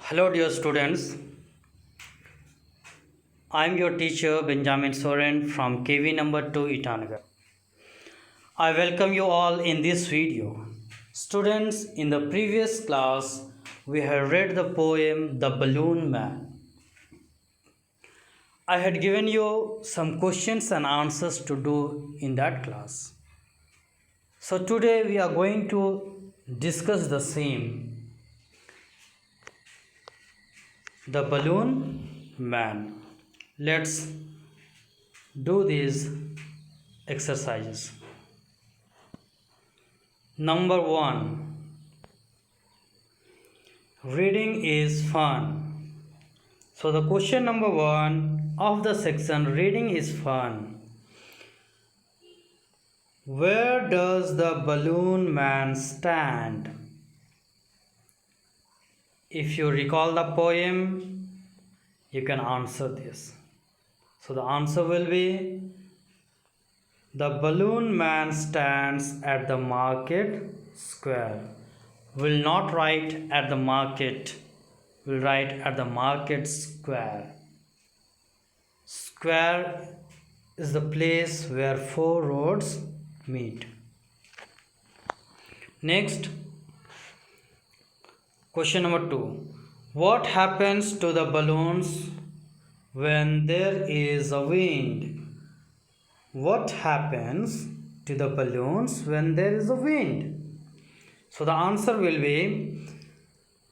Hello, dear students. I am your teacher Benjamin Soren from KV number 2 Itanagar. I welcome you all in this video. Students, in the previous class, we have read the poem The Balloon Man. I had given you some questions and answers to do in that class. So today we are going to discuss the same. The Balloon Man. Let's do these exercises. Number 1. Reading is fun. So the question number 1 of the section reading is fun. Where does the balloon man stand? If you recall the poem, you can answer this. So the answer will be the balloon man stands at the market square. Will not write at the market, will write at the market square. Square is the place where four roads meet. Next, question number 2. What happens to the balloons when there is a wind? What happens to the balloons when there is a wind? So the answer will be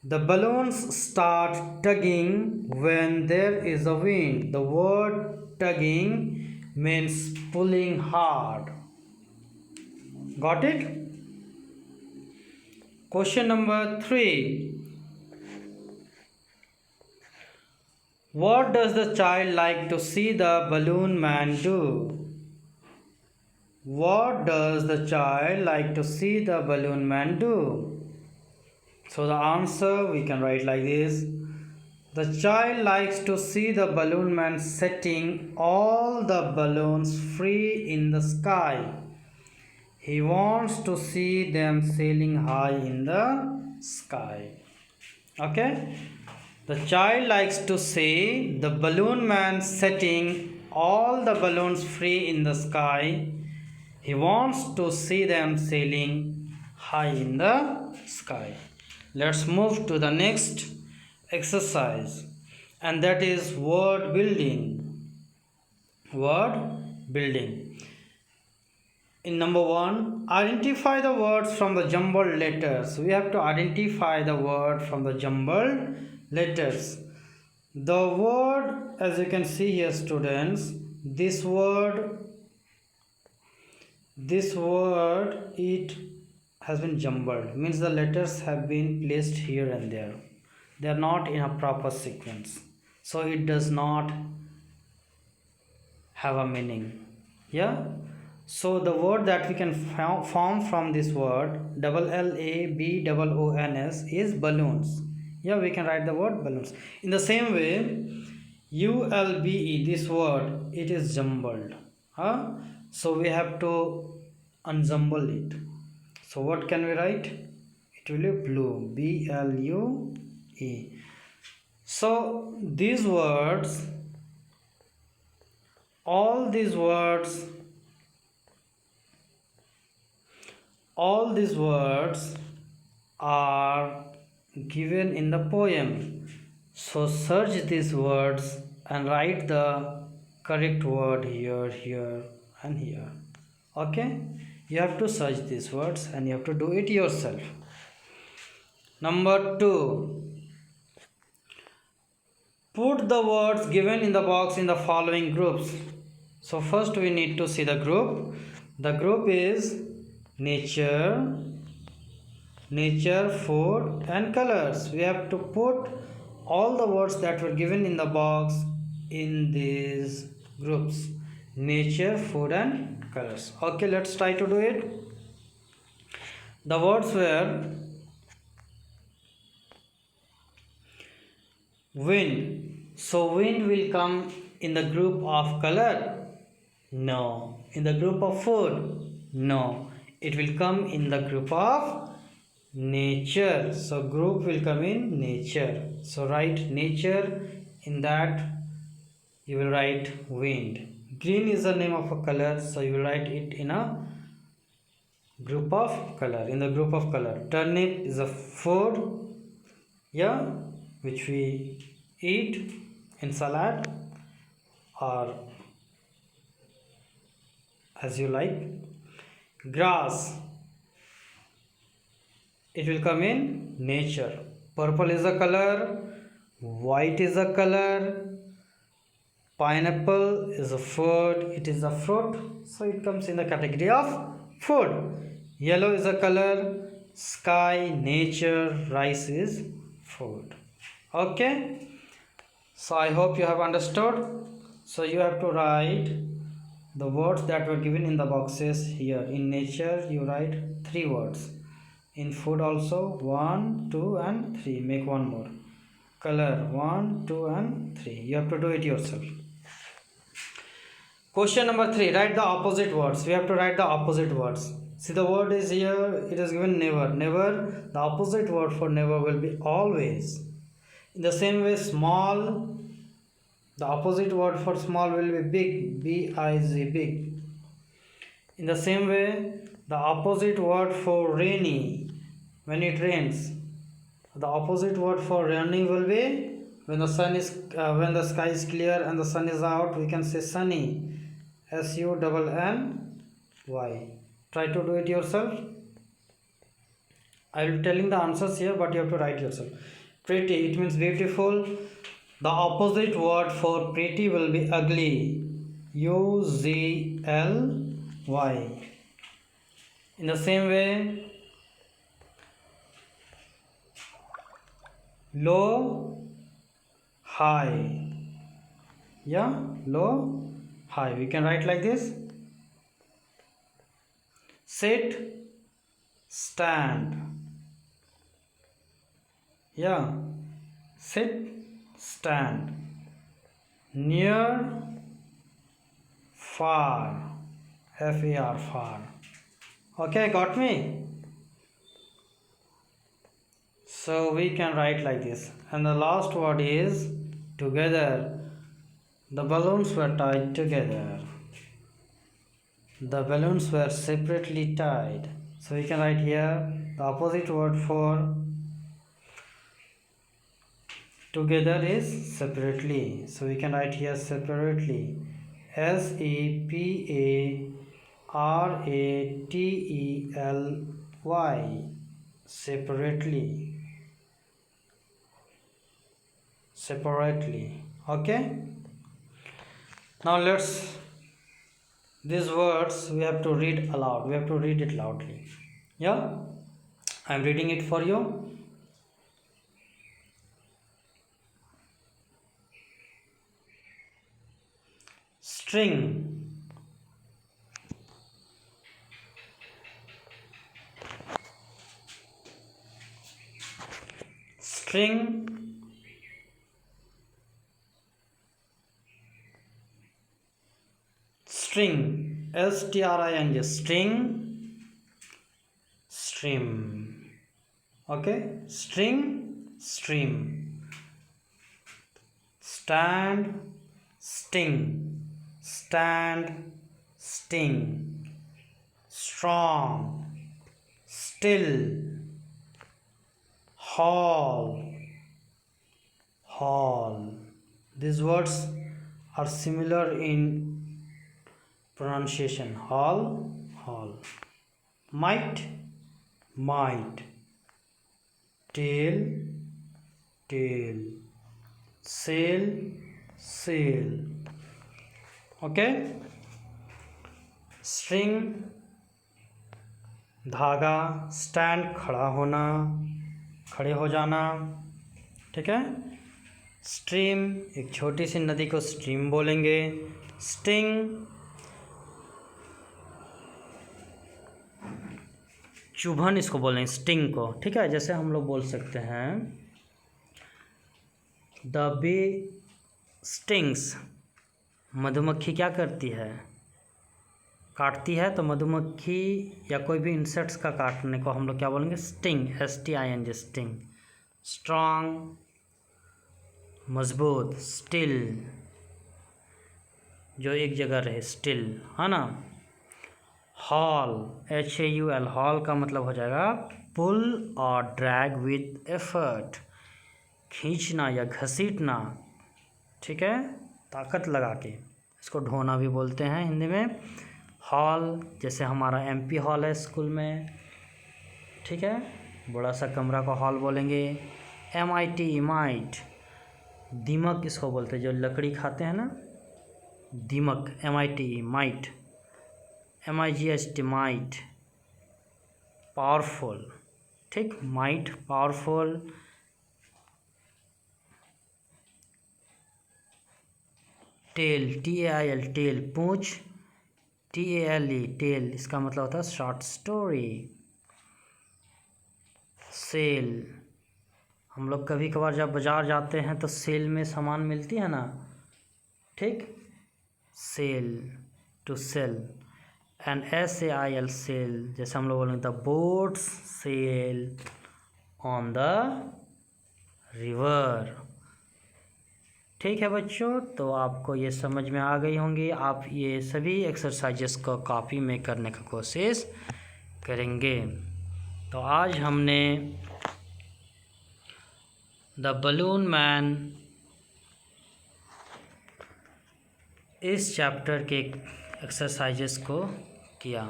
the balloons start tugging when there is a wind. The word tugging means pulling hard. Got it? Question number 3. What does the child like to see the balloon man do? What does the child like to see the balloon man do? So the answer we can write like this. The child likes to see the balloon man setting all the balloons free in the sky. He wants to see them sailing high in the sky. Okay? The child likes to see the balloon man setting all the balloons free in the sky. He wants to see them sailing high in the sky. Let's move to the next exercise, and that is word building. Word building. In number 1, identify the words from the jumbled letters. We have to identify the word from the jumbled letters. The word, as you can see here, students, this word, it has been jumbled, means the letters have been placed here and there. They are not in a proper sequence, so it does not have a meaning. Yeah. So the word that we can form from this word, LABOONS, is balloons. Yeah, we can write the word balloons. In the same way, ULBE, this word, it is jumbled. So we have to unjumble it. So what can we write? It will be blue, BLUE. So these words, all these words are given in the poem. So search these words and write the correct word here, here and here. Okay? You have to search these words and you have to do it yourself. Number 2. Put the words given in the box in the following groups. So first we need to see the group. The group is nature, food and colors. We have to put all the words that were given in the box in these groups: nature, food and colors. Okay, let's try to do it. The words were wind. So wind will come in the group of color? No. In the group of food? No. It will come in the group of nature. So group will come in nature. So write nature. In that you will write wind. Green is the name of a color, so you will write it in a group of color. In the group of color. Turnip is a food, yeah, which we eat in salad or as you like. Grass, it will come in nature. Purple is a color, white is a color, pineapple is a food, it is a fruit, so it comes in the category of food. Yellow is a color, sky, nature, rice is food. Okay, so I hope you have understood. So you have to write the words that were given in the boxes here. In nature you write 3 words, in food also 1, 2 and 3. Make one more. Color 1, 2 and 3. You have to do it yourself. Question number 3, write the opposite words. We have to write the opposite words. See, the word is here, it is given never. Never, the opposite word for never will be always. In the same way, small, the opposite word for small will be big, B-I-Z, big. In the same way, the opposite word for rainy, when it rains, the opposite word for rainy will be when the sun is when the sky is clear and the sun is out, we can say sunny, S-U-N-N-Y. Try to do it yourself. I will telling the answers here, but you have to write yourself. Pretty, it means beautiful. The opposite word for pretty will be ugly, U-Z-L-Y. In the same way, low, high, yeah, low, high, we can write like this. Sit, stand, yeah, sit, stand. Near, far, F-A-R, far. Okay, got me? So we can write like this. And the last word is together. The balloons were tied together. The balloons were separately tied. So we can write here the opposite word for together is separately. So we can write here separately, S-E-P-A-R-A-T-E-L-Y, separately, separately. Okay, now these words we have to read aloud. We have to read it loudly. Yeah, I am reading it for you. String, string, string, S-T-R-I-N-G, string, stream. Okay, string, stream. Stand, sting, stand, sting. Strong, still, hall, hall. These words are similar in pronunciation. Hall, hall. Might, might. Tail, tail. Sail, sail. Okay. String, धागा. Stand, खड़ा होना, खड़े हो जाना. ठीक है. Stream, एक छोटी सी नदी को स्ट्रीम बोलेंगे. स्टिंग, चुभन इसको बोलेंगे, स्टिंग को. ठीक है, जैसे हम लोग बोल सकते हैं द बी स्टिंग्स, मधुमक्खी क्या करती है, काटती है तो मधुमक्खी या कोई भी इंसेक्ट्स का काटने को हम लोग क्या बोलेंगे? Sting, STING, sting. स्ट्रॉन्ग, मजबूत। स्टिल, जो एक जगह रहे, स्टिल, है ना। हॉल, HAUL, हॉल का मतलब हो जाएगा पुल और ड्रैग विद एफर्ट, खींचना या घसीटना, ठीक है, ताकत लगा के। इसको ढोना भी बोलते हैं हिंदी में। हॉल, जैसे हमारा MP हॉल है स्कूल में, ठीक है, बड़ा सा कमरा को हॉल बोलेंगे। MIT, माइट, दीमक इसको बोलते हैं, जो लकड़ी खाते हैं ना, दीमक। MIT, mite. MIGHT, might, powerful, ठीक, might, powerful. Tail, TAIL, tail, पूंछ। TALE, टेल, इसका मतलब होता है शॉर्ट स्टोरी। सेल, हम लोग कभी कभार जब बाज़ार जाते हैं तो सेल में सामान मिलती है ना, ठीक, sale, to sell. And SAIL, sail, जैसे हम लोग बोलेंगे the boats sail on the river. ठीक है बच्चों, तो आपको ये समझ में आ गई होंगी। आप ये सभी एक्सरसाइजेस को कॉपी में करने का कोशिश करेंगे। तो आज हमने द बलून मैन इस चैप्टर के एक्सरसाइजेस को किया।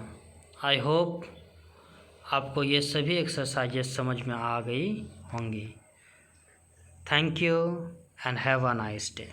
आई होप आपको ये सभी एक्सरसाइजेस समझ में आ गई होंगी। Thank you and have a nice day.